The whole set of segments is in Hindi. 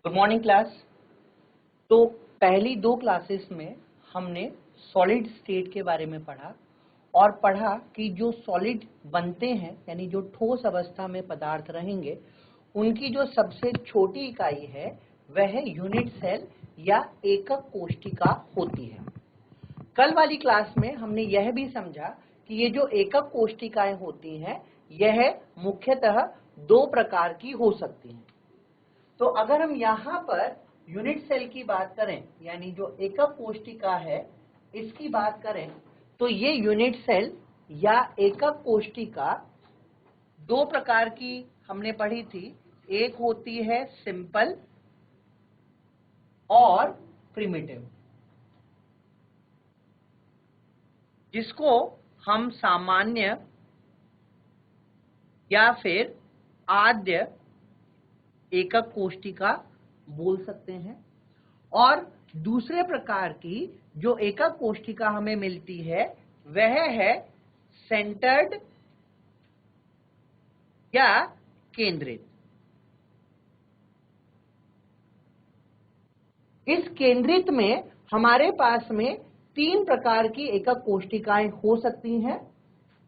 Good morning class. तो पहली दो क्लासेस में हमने सॉलिड स्टेट के बारे में पढ़ा और पढ़ा कि जो सॉलिड बनते हैं यानी जो ठोस अवस्था में पदार्थ रहेंगे उनकी जो सबसे छोटी इकाई है वह यूनिट सेल या एकक कोशिका होती है। कल वाली क्लास में हमने यह भी समझा कि ये जो एकक कोशिकाएं होती हैं यह मुख्यतः दो प्रकार की हो सकती हैं। तो अगर हम यहाँ पर यूनिट सेल की बात करें यानी जो एकक कोशिका है इसकी बात करें तो ये यूनिट सेल या एकक कोशिका दो प्रकार की हमने पढ़ी थी। एक होती है सिंपल और प्रिमिटिव, जिसको हम सामान्य या फिर आद्य एकक कोशिका बोल सकते हैं। और दूसरे प्रकार की जो एकक कोशिका हमें मिलती है वह है सेंटर्ड या केंद्रित। इस केंद्रित में हमारे पास में तीन प्रकार की एकक कोशिकाएं हो सकती हैं,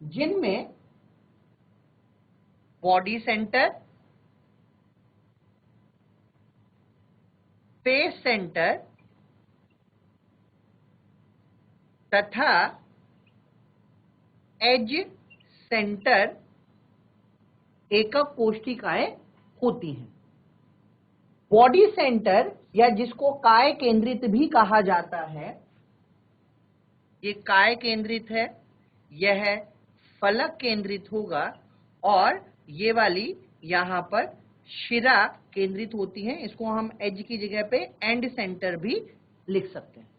जिनमें बॉडी सेंटर, फेस सेंटर तथा एज सेंटर एकक कोशिकाएं होती हैं। बॉडी सेंटर या जिसको काय केंद्रित भी कहा जाता है, ये काय केंद्रित है, यह फलक केंद्रित होगा और ये वाली यहां पर शिरा केंद्रित होती है। इसको हम एज की जगह पे एंड सेंटर भी लिख सकते हैं।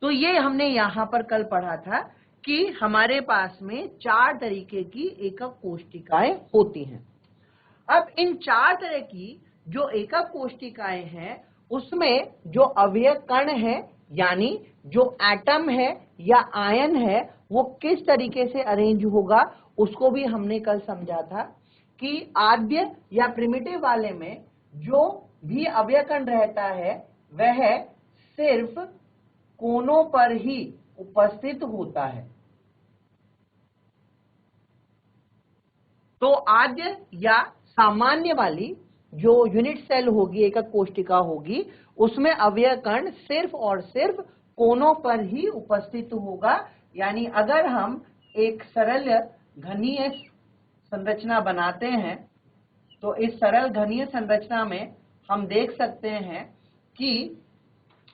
तो ये हमने यहां पर कल पढ़ा था कि हमारे पास में चार तरीके की एकक कोशिकाएं होती हैं। अब इन चार तरह की जो एकक कोशिकाएं हैं उसमें जो अवयव कण है यानी जो एटम है या आयन है वो किस तरीके से अरेंज होगा उसको भी हमने कल समझा था कि आद्य या प्रिमिटिव वाले में जो भी अवयव कण रहता है वह सिर्फ कोनों पर ही उपस्थित होता है। तो आद्य या सामान्य वाली जो यूनिट सेल होगी, एकक कोशिका होगी, उसमें अवयव कण सिर्फ और सिर्फ कोनों पर ही उपस्थित होगा। यानी अगर हम एक सरल घनीय संरचना बनाते हैं तो इस सरल घनीय संरचना में हम देख सकते हैं कि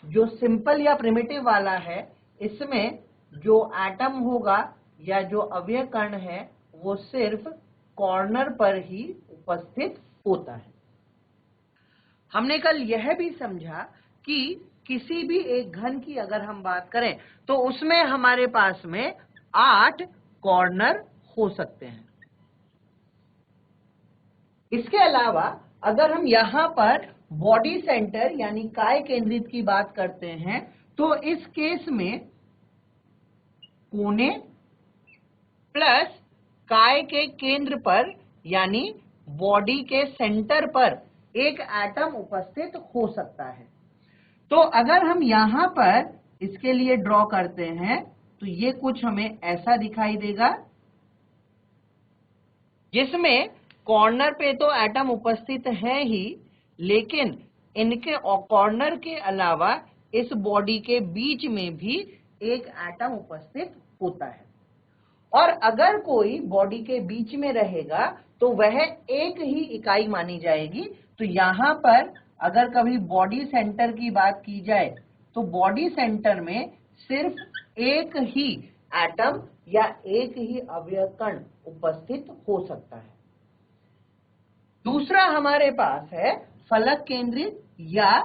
जो सिंपल या प्रिमिटिव वाला है इसमें जो एटम होगा या जो अवयव कण है वो सिर्फ कॉर्नर पर ही उपस्थित होता है। हमने कल यह भी समझा कि किसी भी एक घन की अगर हम बात करें तो उसमें हमारे पास में 8 कॉर्नर हो सकते हैं। इसके अलावा अगर हम यहां पर बॉडी सेंटर यानी काय केंद्रित की बात करते हैं तो इस केस में कोने प्लस काय के केंद्र पर यानी बॉडी के सेंटर पर एक एटम उपस्थित हो सकता है। तो अगर हम यहां पर इसके लिए ड्रॉ करते हैं तो ये कुछ हमें ऐसा दिखाई देगा, जिसमें कॉर्नर पे तो एटम उपस्थित है ही, लेकिन इनके कॉर्नर के अलावा इस बॉडी के बीच में भी एक एटम उपस्थित होता है। और अगर कोई बॉडी के बीच में रहेगा तो वह एक ही इकाई मानी जाएगी। तो यहां पर अगर कभी बॉडी सेंटर की बात की जाए तो बॉडी सेंटर में सिर्फ एक ही एटम या एक ही अवयव कण उपस्थित हो सकता है। दूसरा हमारे पास है फलक केंद्रित या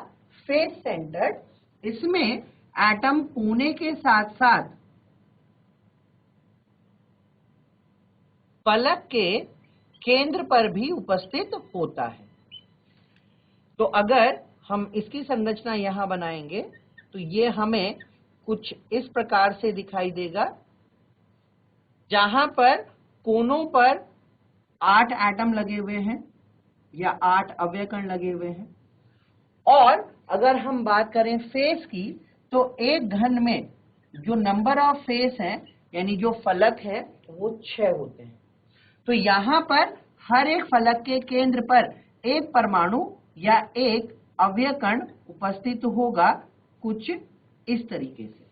फेस सेंटर्ड। इसमें एटम कोने के साथ साथ फलक के केंद्र पर भी उपस्थित होता है। तो अगर हम इसकी संरचना यहां बनाएंगे तो ये हमें कुछ इस प्रकार से दिखाई देगा, जहां पर कोनों पर 8 एटम लगे हुए हैं। या 8 अवयकण लगे हुए हैं। और अगर हम बात करें फेस की, तो एक घन में जो नंबर ऑफ फेस हैं यानी जो फलक है वो 6 होते हैं। तो यहां पर हर एक फलक के केंद्र पर एक परमाणु या एक अवयकण उपस्थित होगा, कुछ इस तरीके से।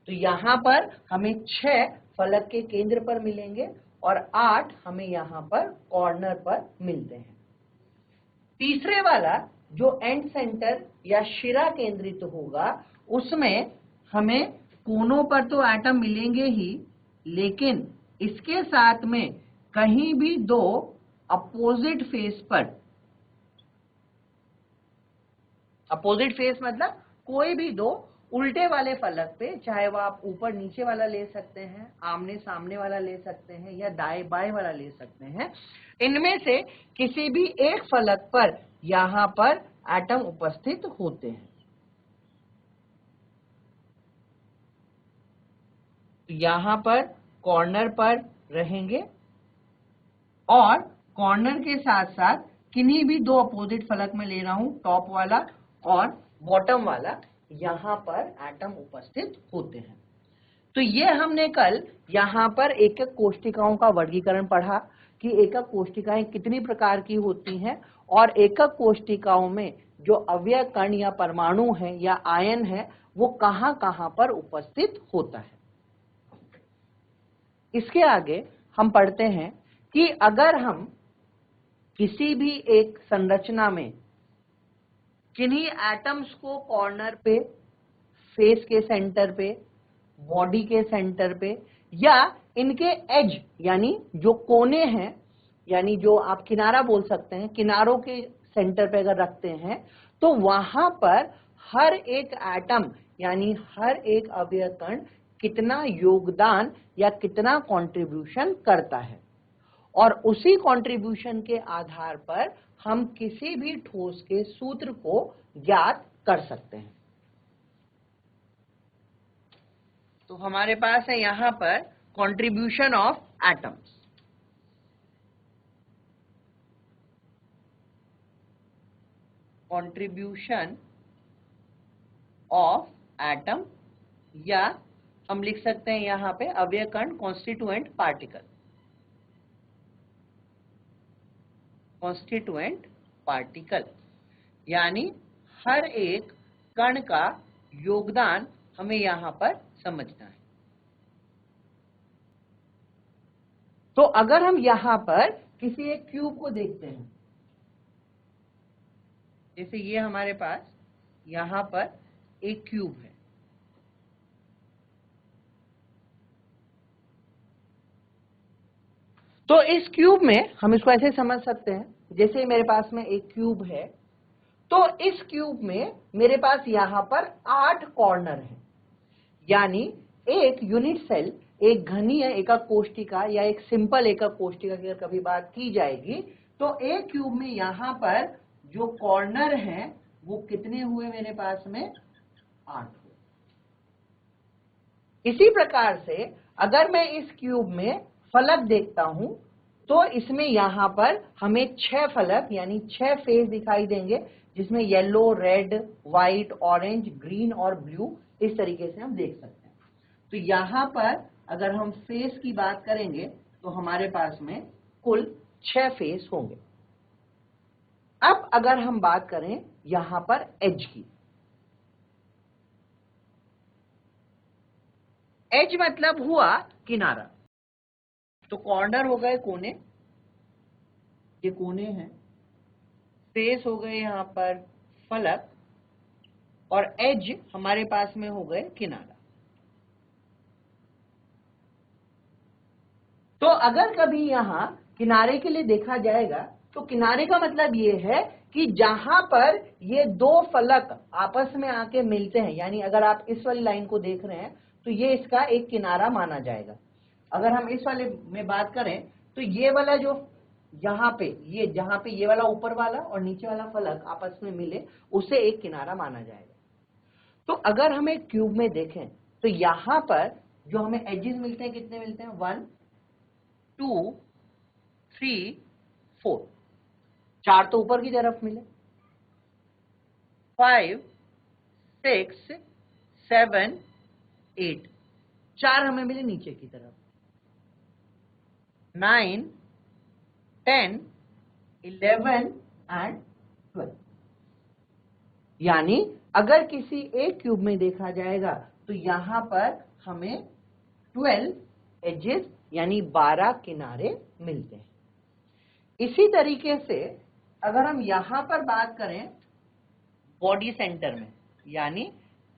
तो यहां पर हमें 6 फलक के केंद्र पर मिलेंगे और 8 हमें यहां पर कॉर्नर पर मिलते हैं। तीसरे वाला जो एंड सेंटर या शिरा केंद्रित होगा, उसमें हमें कोनों पर तो एटम मिलेंगे ही, लेकिन इसके साथ में कहीं भी 2 अपोजिट फेस पर, अपोजिट फेस मतलब कोई भी 2 उल्टे वाले फलक पे, चाहे वो आप ऊपर नीचे वाला ले सकते हैं, आमने सामने वाला ले सकते हैं या दाएं बाएं वाला ले सकते हैं, इनमें से किसी भी एक फलक पर यहां पर एटम उपस्थित होते हैं। यहां पर कॉर्नर पर रहेंगे और कॉर्नर के साथ साथ किन्हीं भी 2 अपोजिट फलक में ले रहा हूं, टॉप वाला और बॉटम वाला, यहां पर एटम उपस्थित होते हैं। तो ये हमने कल यहां पर एकक कोष्टिकाओं का वर्गीकरण पढ़ा कि एकक कोष्टिकाएं कितनी प्रकार की होती हैं और एकक कोष्टिकाओं में जो अवयव कण या परमाणु है या आयन है वो कहां कहां पर उपस्थित होता है। इसके आगे हम पढ़ते हैं कि अगर हम किसी भी एक संरचना में किन्हीं एटम्स को कॉर्नर पे, फेस के सेंटर पे, बॉडी के सेंटर पे या इनके एज यानी जो कोने हैं, यानी जो आप किनारा बोल सकते हैं, किनारों के सेंटर पे अगर रखते हैं, तो वहां पर हर एक एटम यानी हर एक अवयव कण कितना योगदान या कितना कंट्रीब्यूशन करता है, और उसी कंट्रीब्यूशन के आधार पर हम किसी भी ठोस के सूत्र को ज्ञात कर सकते हैं। तो हमारे पास है यहां पर contribution of atoms. Contribution of atom, या हम लिख सकते हैं यहां पे अवयव कण कॉन्स्टिट्यूएंट पार्टिकल, कॉन्स्टिट्यूएंट पार्टिकल यानी हर एक कण का योगदान हमें यहां पर समझना है। तो अगर हम यहां पर किसी एक क्यूब को देखते हैं, जैसे ये हमारे पास यहां पर एक क्यूब है, तो इस क्यूब में हम इसको ऐसे समझ सकते हैं, जैसे मेरे पास में एक क्यूब है, तो इस क्यूब में मेरे पास यहां पर 8 कॉर्नर हैं, यानी एक यूनिट सेल, एक घनीय एकक कोशिका या एक सिंपल एकक कोशिका की अगर कभी बात की जाएगी, तो एक क्यूब में यहां पर जो कॉर्नर हैं वो कितने हुए मेरे पास में? 8 हुए। इसी प्रकार से अगर मैं इस क्यूब में फलक देखता हूं, तो इसमें यहां पर हमें 6 फलक यानी 6 फेस दिखाई देंगे, जिसमें yellow, red, white, orange, green और ब्लू, इस तरीके से हम देख सकते हैं। तो यहां पर अगर हम फेस की बात करेंगे तो हमारे पास में कुल 6 फेस होंगे। अब अगर हम बात करें यहां पर एज की, एज मतलब हुआ किनारा, तो कॉर्नर हो गए कोने, ये कोने हैं, फेस हो गए यहां पर फलक, और एज हमारे पास में हो गए किनारा। तो अगर कभी यहां किनारे के लिए देखा जाएगा, तो किनारे का मतलब ये है कि जहां पर ये 2 फलक आपस में आके मिलते हैं, यानी अगर आप इस वाली लाइन को देख रहे हैं तो ये इसका एक किनारा माना जाएगा। अगर हम इस वाले में बात करें तो ये वाला जो यहाँ पे, ये जहां पे ये वाला ऊपर वाला और नीचे वाला फलक आपस में मिले, उसे एक किनारा माना जाएगा। तो अगर हम एक क्यूब में देखें तो यहां पर जो हमें एजेस मिलते हैं, कितने मिलते हैं? 1 2 3 4। 4 तो ऊपर की तरफ मिले, 5 6 7 8, 4 हमें मिले नीचे की तरफ, 9 10 11 एंड 12। यानी अगर किसी एक क्यूब में देखा जाएगा तो यहां पर हमें 12 एजेस यानी 12 किनारे मिलते हैं। इसी तरीके से अगर हम यहां पर बात करें बॉडी सेंटर में यानी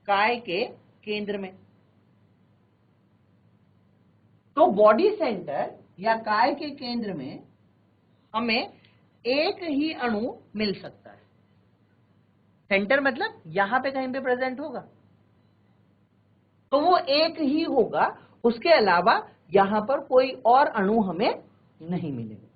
काय के केंद्र में, तो बॉडी सेंटर या काय के केंद्र में हमें एक ही अणु मिल सकता है। सेंटर मतलब यहां पे कहीं पे प्रेजेंट होगा तो वो एक ही होगा, उसके अलावा यहां पर कोई और अणु हमें नहीं मिलेगा।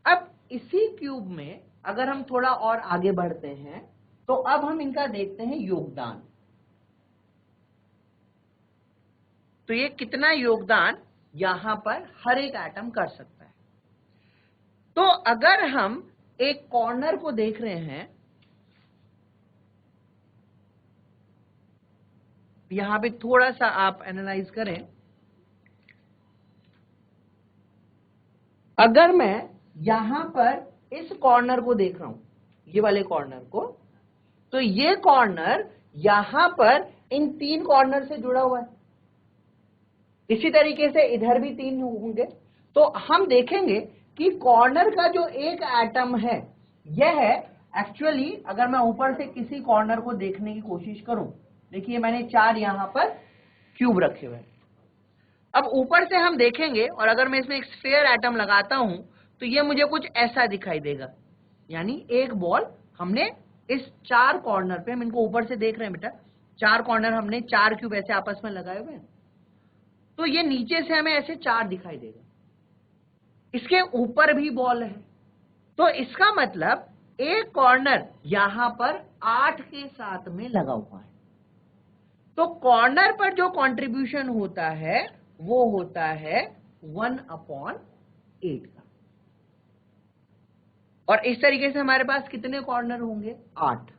अब इसी क्यूब में अगर हम थोड़ा और आगे बढ़ते हैं तो अब हम इनका देखते हैं योगदान। तो ये कितना योगदान यहां पर हर एक एटम कर सकता है। तो अगर हम एक कॉर्नर को देख रहे हैं, यहां पे थोड़ा सा आप एनालाइज करें, अगर मैं यहां पर इस कॉर्नर को देख रहा हूं, ये वाले कॉर्नर को, तो ये कॉर्नर यहां पर इन 3 कॉर्नर से जुड़ा हुआ है। इसी तरीके से इधर भी 3 होंगे। तो हम देखेंगे कि कॉर्नर का जो एक एटम है यह एक्चुअली, अगर मैं ऊपर से किसी कॉर्नर को देखने की कोशिश करूं, देखिए मैंने 4 यहां पर क्यूब रखे हुए हैं। अब ऊपर से हम देखेंगे और अगर मैं इसमें एक स्फीयर एटम लगाता हूं तो ये मुझे कुछ ऐसा दिखाई देगा। यानी एक बॉल हमने इस 4 कॉर्नर पे, हम इनको ऊपर से देख रहे हैं बेटा, 4 कॉर्नर हमने 4 क्यूब ऐसे आपस में लगाए हुए हैं, तो ये नीचे से हमें ऐसे 4 दिखाई देगा। इसके ऊपर भी बॉल है, तो इसका मतलब एक कॉर्नर यहां पर 8 के साथ में लगा हुआ है। तो कॉर्नर पर जो कंट्रीब्यूशन होता है वो होता है 1/8 का। और इस तरीके से हमारे पास कितने कॉर्नर होंगे? 8।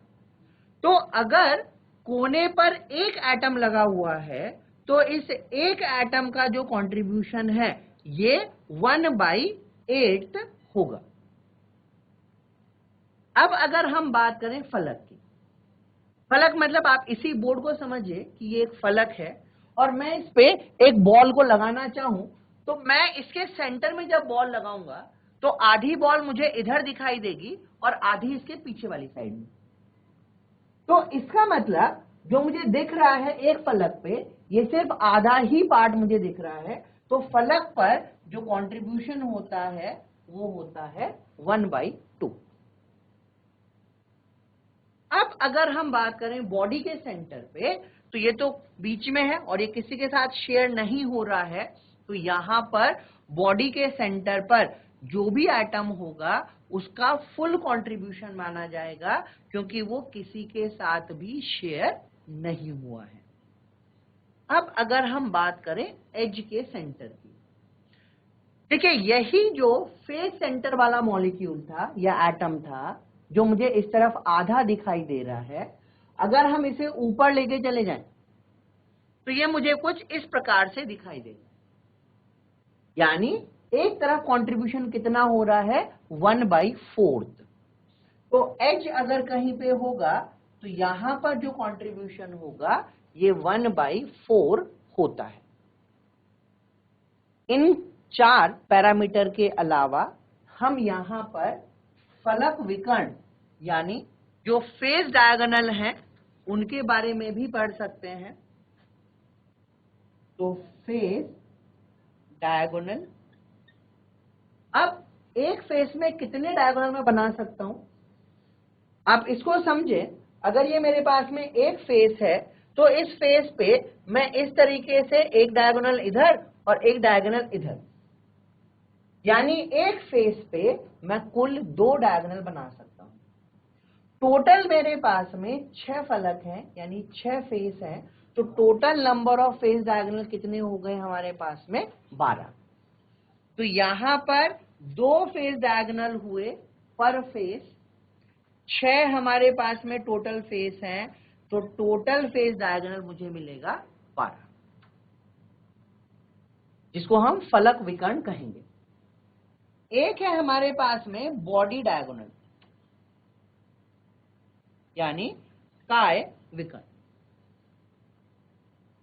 तो अगर कोने पर एक एटम लगा हुआ है तो इस एक एटम का जो कंट्रीब्यूशन है ये 1/8 होगा। अब अगर हम बात करें फलक की, फलक मतलब आप इसी बोर्ड को समझिए कि ये एक फलक है और मैं इस पे एक बॉल को लगाना चाहूं, तो मैं इसके सेंटर में जब बॉल लगाऊंगा तो आधी बॉल मुझे इधर दिखाई देगी और आधी इसके पीछे वाली साइड में। तो इसका मतलब जो मुझे दिख रहा है एक फलक पे, ये सिर्फ आधा ही पार्ट मुझे दिख रहा है। तो फलक पर जो कंट्रीब्यूशन होता है वो होता है 1/2। अब अगर हम बात करें बॉडी के सेंटर पे, तो ये तो बीच में है और ये किसी के साथ शेयर नहीं हो रहा है, तो यहां पर बॉडी के सेंटर पर जो भी एटम होगा उसका फुल कंट्रीब्यूशन माना जाएगा, क्योंकि वो किसी के साथ भी शेयर नहीं हुआ है। अब अगर हम बात करें एज के सेंटर की, देखिए यही जो फेस सेंटर वाला मॉलिक्यूल था या एटम था जो मुझे इस तरफ आधा दिखाई दे रहा है, अगर हम इसे ऊपर लेके चले जाएं तो ये मुझे कुछ इस प्रकार से दिखाई देगा। यानी एक तरफ कंट्रीब्यूशन कितना हो रहा है? 1/4। तो एज अगर कहीं पे होगा तो यहां पर जो कंट्रीब्यूशन होगा ये 1/4 होता है। इन 4 पैरामीटर के अलावा हम यहां पर फलक विकर्ण यानी जो फेस डायगोनल हैं उनके बारे में भी पढ़ सकते हैं। तो फेस डायगोनल, अब एक फेस में कितने डायगोनल मैं बना सकता हूं? आप इसको समझे, अगर ये मेरे पास में एक फेस है तो इस फेस पे मैं इस तरीके से एक डायगोनल इधर और एक डायगोनल इधर, यानी एक फेस पे मैं कुल 2 डायगोनल बना सकता हूं। टोटल मेरे पास में 6 फलक हैं यानी 6 फेस हैं, तो total number of face diagonal कितने हो गए हमारे पास में? 12। तो यहां पर 2 फेज डायगोनल हुए पर फेज, 6 हमारे पास में टोटल फेज हैं, तो टोटल फेज डायगोनल मुझे मिलेगा 12, जिसको हम फलक विकर्ण कहेंगे। एक है हमारे पास में बॉडी डायगोनल, यानी काय विकर्ण।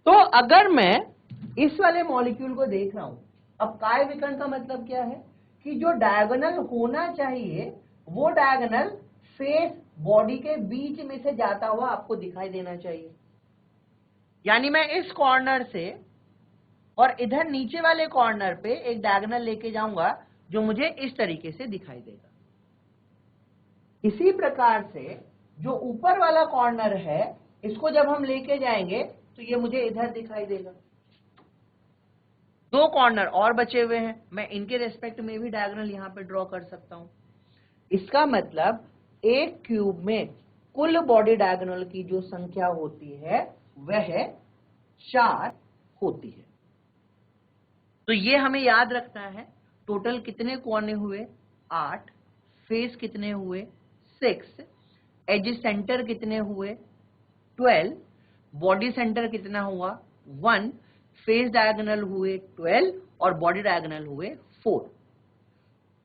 तो अगर मैं इस वाले मॉलिक्यूल को देख रहा हूं, अब काय विकर्ण का मतलब क्या है कि जो डायगोनल होना चाहिए वो डायगोनल फेस बॉडी के बीच में से जाता हुआ आपको दिखाई देना चाहिए। यानी मैं इस कॉर्नर से और इधर नीचे वाले कॉर्नर पे एक डायगोनल लेके जाऊंगा जो मुझे इस तरीके से दिखाई देगा। इसी प्रकार से जो ऊपर वाला कॉर्नर है, इसको जब हम लेके जाएंगे तो ये मुझे इधर दिखाई देगा। 2 कॉर्नर और बचे हुए हैं, मैं इनके रेस्पेक्ट में भी डायगोनल यहां पे ड्रॉ कर सकता हूं। इसका मतलब एक क्यूब में कुल बॉडी डायगोनल की जो संख्या होती है वह 4 होती है। तो ये हमें याद रखना है। टोटल कितने कोने हुए? 8, फेस कितने हुए? 6, एज सेंटर कितने हुए? 12, बॉडी सेंटर कितना हुआ? 1, फेस डायगोनल हुए 12 और बॉडी डायगोनल हुए 4।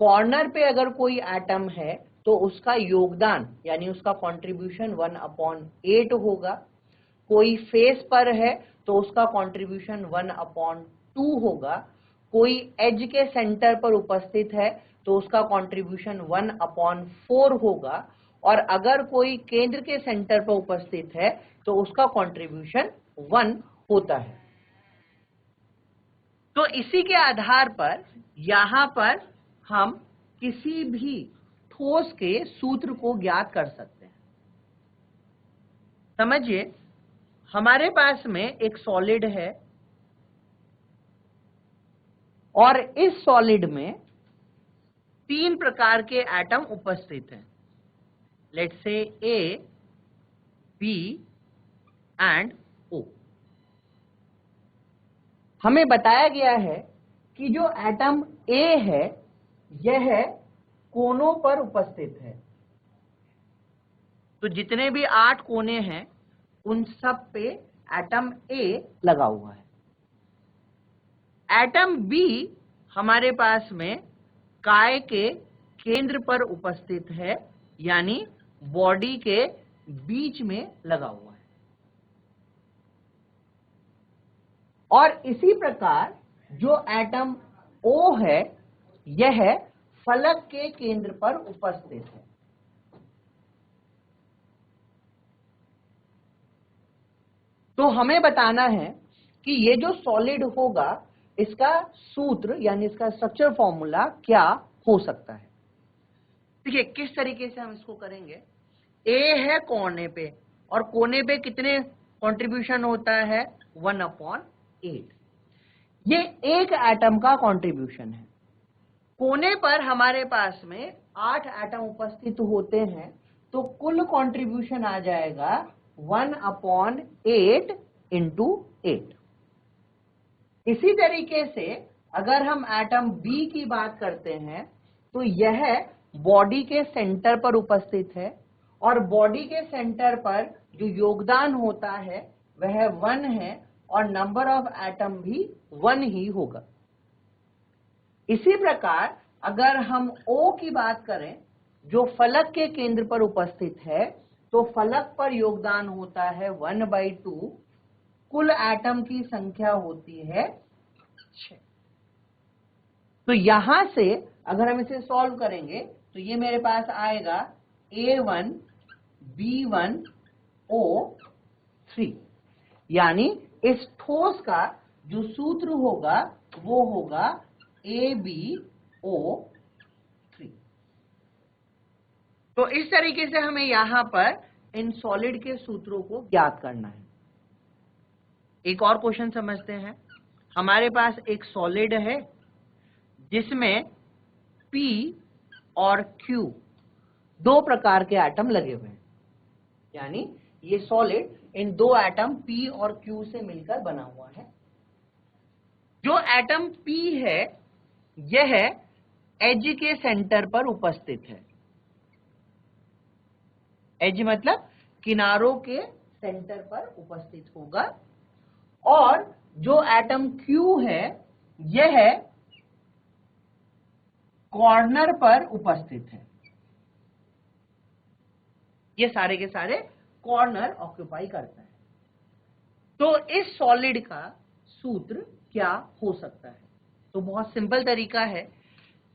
कॉर्नर पे अगर कोई एटम है तो उसका योगदान यानी उसका कंट्रीब्यूशन 1/8 होगा। कोई फेस पर है तो उसका कंट्रीब्यूशन 1/2 होगा। कोई एज के सेंटर पर उपस्थित है तो उसका कंट्रीब्यूशन 1/4 होगा, और अगर कोई केंद्र के सेंटर पर उपस्थित है तो उसका कंट्रीब्यूशन 1 होता है। तो इसी के आधार पर यहां पर हम किसी भी ठोस के सूत्र को ज्ञात कर सकते हैं। समझिए, हमारे पास में एक सॉलिड है और इस सॉलिड में 3 प्रकार के एटम उपस्थित हैं। Let's say A, B and ओ। हमें बताया गया है कि जो एटम ए है यह कोनों पर उपस्थित है। तो जितने भी 8 कोने हैं उन सब पे एटम ए लगा हुआ है। एटम बी हमारे पास में काय के केंद्र पर उपस्थित है, यानी बॉडी के बीच में लगा हुआ है। और इसी प्रकार जो एटम ओ है यह फलक के केंद्र पर उपस्थित है। तो हमें बताना है कि ये जो सॉलिड होगा इसका सूत्र यानी इसका स्ट्रक्चर फॉर्मूला क्या हो सकता है। देखिए किस तरीके से हम इसको करेंगे। ए है कोने पे, और कोने पे कितने कंट्रीब्यूशन होता है? 1/8। ये एक एटम का कंट्रीब्यूशन है। कोने पर हमारे पास में 8 एटम उपस्थित होते हैं, तो कुल कंट्रीब्यूशन आ जाएगा 1/8 × 8। इसी तरीके से अगर हम एटम बी की बात करते हैं तो यह बॉडी के सेंटर पर उपस्थित है, और बॉडी के सेंटर पर जो योगदान होता है वह 1 है, और नंबर ऑफ एटम भी 1 ही होगा। इसी प्रकार अगर हम O की बात करें जो फलक के केंद्र पर उपस्थित है, तो फलक पर योगदान होता है 1/2, कुल एटम की संख्या होती है 6। तो यहां से अगर हम इसे सॉल्व करेंगे तो ये मेरे पास आएगा A1 B1 O3, यानी इस ठोस का जो सूत्र होगा वो होगा AbO3। तो इस तरीके से हमें यहां पर इन सॉलिड के सूत्रों को ज्ञात करना है। एक और क्वेश्चन समझते हैं। हमारे पास एक सॉलिड है जिसमें P और Q 2 प्रकार के एटम लगे हुए हैं, यानी ये सॉलिड इन 2 एटम P और Q से मिलकर बना हुआ है। जो एटम P है यह एज के सेंटर पर उपस्थित है। एज मतलब किनारों के सेंटर पर उपस्थित होगा, और जो एटम Q है यह कॉर्नर पर उपस्थित है। ये सारे के सारे कॉर्नर ऑक्यूपाई करता है। तो इस सॉलिड का सूत्र क्या हो सकता है? तो बहुत सिंपल तरीका है।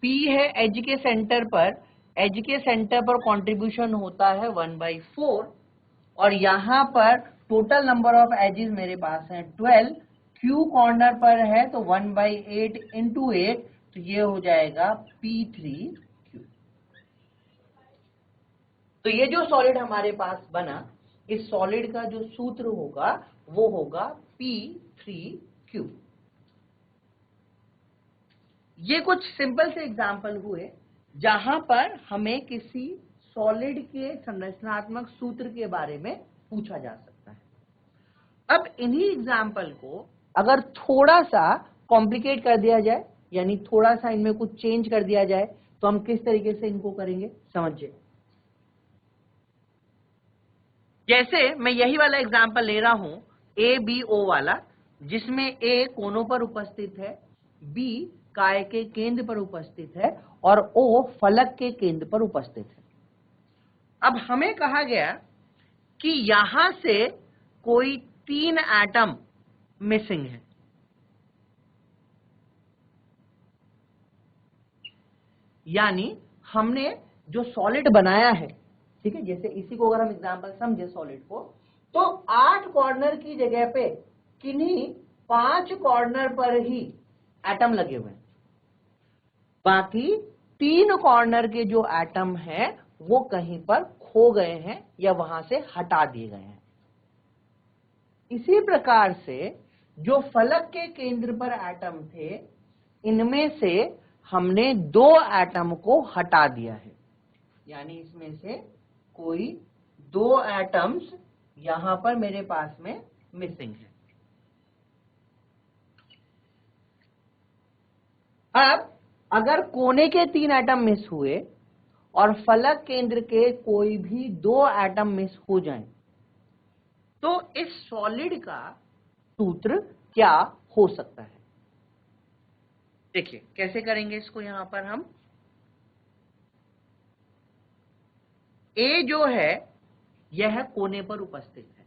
P है एज के सेंटर पर, एज के सेंटर पर कंट्रीब्यूशन होता है 1/4, और यहां पर टोटल नंबर ऑफ एजेस मेरे पास है 12। Q कॉर्नर पर है तो 1/8 इंटू 8, तो ये हो जाएगा P3Q। तो ये जो सॉलिड हमारे पास बना, इस सॉलिड का जो सूत्र होगा वो होगा P3Q। ये कुछ सिंपल से एग्जाम्पल हुए जहां पर हमें किसी सॉलिड के संरचनात्मक सूत्र के बारे में पूछा जा सकता है। अब इन्हीं एग्जाम्पल को अगर थोड़ा सा कॉम्प्लिकेट कर दिया जाए, यानी थोड़ा सा इनमें कुछ चेंज कर दिया जाए, तो हम किस तरीके से इनको करेंगे समझिए। जैसे मैं यही वाला एग्जाम्पल ले रहा हूं ABO वाला, जिसमें A कोनों पर उपस्थित है, B काय के केंद्र पर उपस्थित है, और O फलक के केंद्र पर उपस्थित है। अब हमें कहा गया कि यहां से कोई 3 एटम मिसिंग है। यानी हमने जो सॉलिड बनाया है, ठीक है, जैसे इसी को अगर हम एग्जांपल समझे सॉलिड को, तो 8 कॉर्नर की जगह पे किन्हीं 5 कॉर्नर पर ही एटम लगे हुए हैं। बाकी 3 कॉर्नर के जो एटम हैं वो कहीं पर खो गए हैं या वहां से हटा दिए गए हैं। इसी प्रकार से जो फलक के केंद्र पर एटम थे, इनमें से हमने 2 एटम को हटा दिया है। यानी इसमें से कोई 2 एटम्स यहां पर मेरे पास में मिसिंग है। अब अगर कोने के 3 एटम मिस हुए और फलक केंद्र के कोई भी 2 एटम मिस हो जाएं, तो इस सॉलिड का सूत्र क्या हो सकता है? देखिए कैसे करेंगे इसको। यहां पर हम A जो है यह कोने पर उपस्थित है,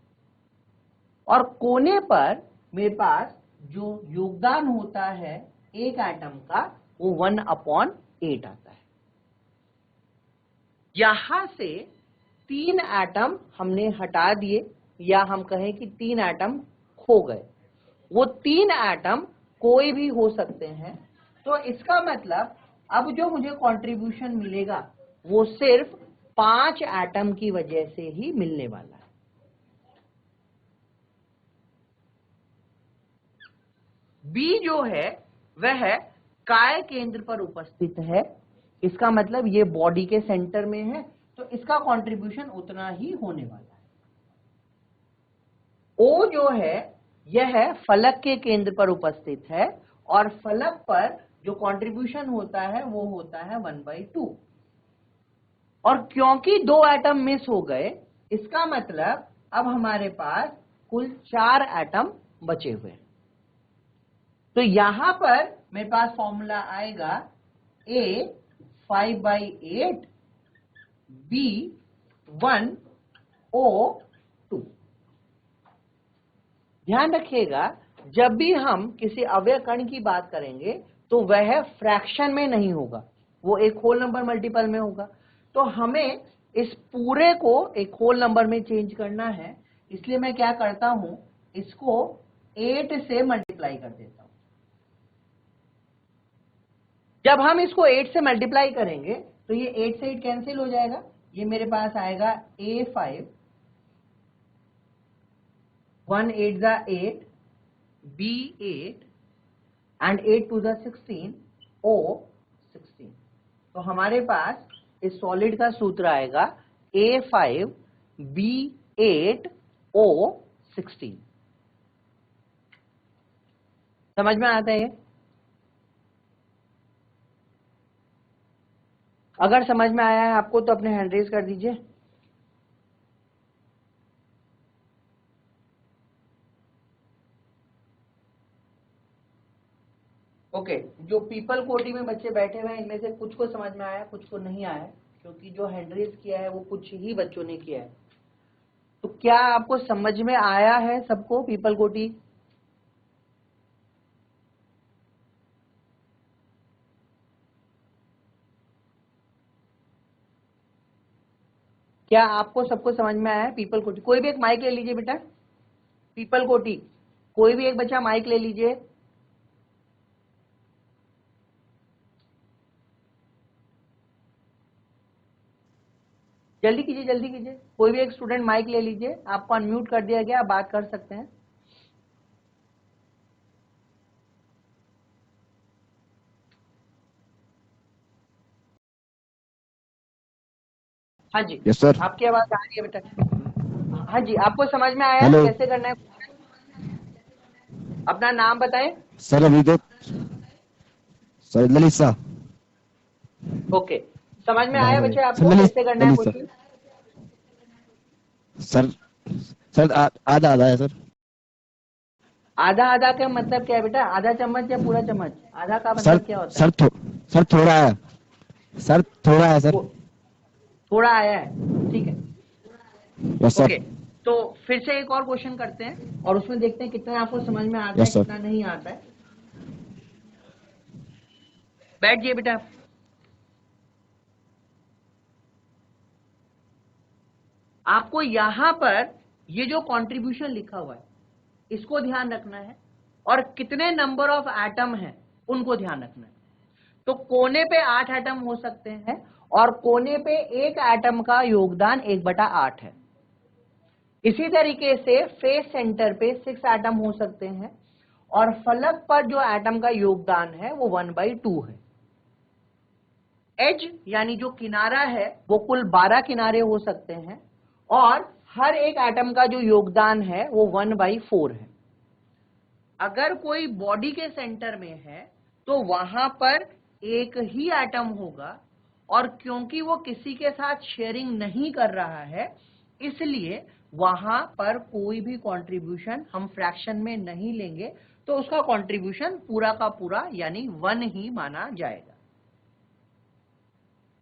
और कोने पर मेरे पास जो योगदान होता है एक एटम का वो 1/8 आता है। यहां से 3 एटम हमने हटा दिए, या हम कहें कि 3 एटम खो गए। वो 3 एटम कोई भी हो सकते हैं। तो इसका मतलब अब जो मुझे कंट्रीब्यूशन मिलेगा वो सिर्फ 5 एटम की वजह से ही मिलने वाला है। बी जो है वह काय केंद्र पर उपस्थित है। इसका मतलब ये बॉडी के सेंटर में है, तो इसका कंट्रीब्यूशन उतना ही होने वाला है। ओ जो है यह फलक के केंद्र पर उपस्थित है, और फलक पर जो कंट्रीब्यूशन होता है वो होता है 1/2। और क्योंकि 2 एटम मिस हो गए, इसका मतलब अब हमारे पास कुल 4 एटम बचे हुए हैं। तो यहां पर मेरे पास फॉर्मूला आएगा A 5/8, B 1, O 2। ध्यान रखिएगा, जब भी हम किसी अवयव कण की बात करेंगे तो वह फ्रैक्शन में नहीं होगा, वो एक होल नंबर मल्टीपल में होगा। तो हमें इस पूरे को एक होल नंबर में चेंज करना है, इसलिए मैं क्या करता हूं, इसको 8 से मल्टीप्लाई कर देता हूं। जब हम इसको 8 से मल्टीप्लाई करेंगे तो ये 8 से 8 कैंसिल हो जाएगा। ये मेरे पास आएगा A5, 1 8 जा 8, B8, and 8 2 जा 16, O16। तो हमारे पास इस सॉलिड का सूत्र आएगा A5 B8 O16। समझ में आता है? अगर समझ में आया है आपको तो अपने हैंड रेज कर दीजिए। ओके, जो पीपल कोटी में बच्चे बैठे हुए हैं इनमें से कुछ को समझ में आया, कुछ को नहीं आया, क्योंकि जो हैंड रेज किया है वो कुछ ही बच्चों ने किया है। तो क्या आपको समझ में आया है सबको पीपल कोटी? क्या आपको सबको समझ में आया है पीपल कोटी? कोई भी एक माइक ले लीजिए बेटा। पीपल कोटी, कोई भी एक बच्चा माइक ले लीजिए। जल्दी कीजिए, जल्दी कीजिए। कोई भी एक स्टूडेंट माइक ले लीजिए। आपको अनम्यूट कर दिया गया, आप बात कर सकते हैं। हाँ जी, यस सर। आपकी आवाज आ रही है बेटा। हाँ जी, आपको समझ में आया हेलो कैसे करना है? अपना नाम बताएं। सर। अभी तो सर ललित शाह। ओके, समझ में हाँ आया सर, बच्चे सर आपको ललित कैसे करना है Lalit sir. Question? Sir sir आधा आधा है सर। आधा आधा का मतलब क्या है बेटा? आधा चम्मच या पूरा चम्मच? आधा का सर मतलब क्या होता सर है? सर थोड़ा है। सर थोड़ा है सर। थोड़ा आया है, ठीक है। Yes sir. ओके, तो फिर से एक और क्वेश्चन करते हैं और उसमें देखते हैं कितना आपको समझ में आता है, यस सर। कितना नहीं आता है। बैठिए बेटा। आपको यहां पर ये जो कंट्रीब्यूशन लिखा हुआ है इसको ध्यान रखना है, और कितने नंबर ऑफ एटम हैं उनको ध्यान रखना है। तो कोने पे 8 एटम हो सकते हैं और कोने पे एक एटम का योगदान 1/8 है। इसी तरीके से फेस सेंटर पे 6 एटम हो सकते हैं और फलक पर जो एटम का योगदान है वो 1/2 है। एज यानी जो किनारा है वो कुल 12 किनारे हो सकते हैं और हर एक एटम का जो योगदान है वो 1/4 है। अगर कोई बॉडी के सेंटर में है तो वहां पर एक ही एटम होगा, और क्योंकि वो किसी के साथ शेयरिंग नहीं कर रहा है इसलिए वहां पर कोई भी कंट्रीब्यूशन हम फ्रैक्शन में नहीं लेंगे, तो उसका कंट्रीब्यूशन पूरा का पूरा यानी 1 ही माना जाएगा।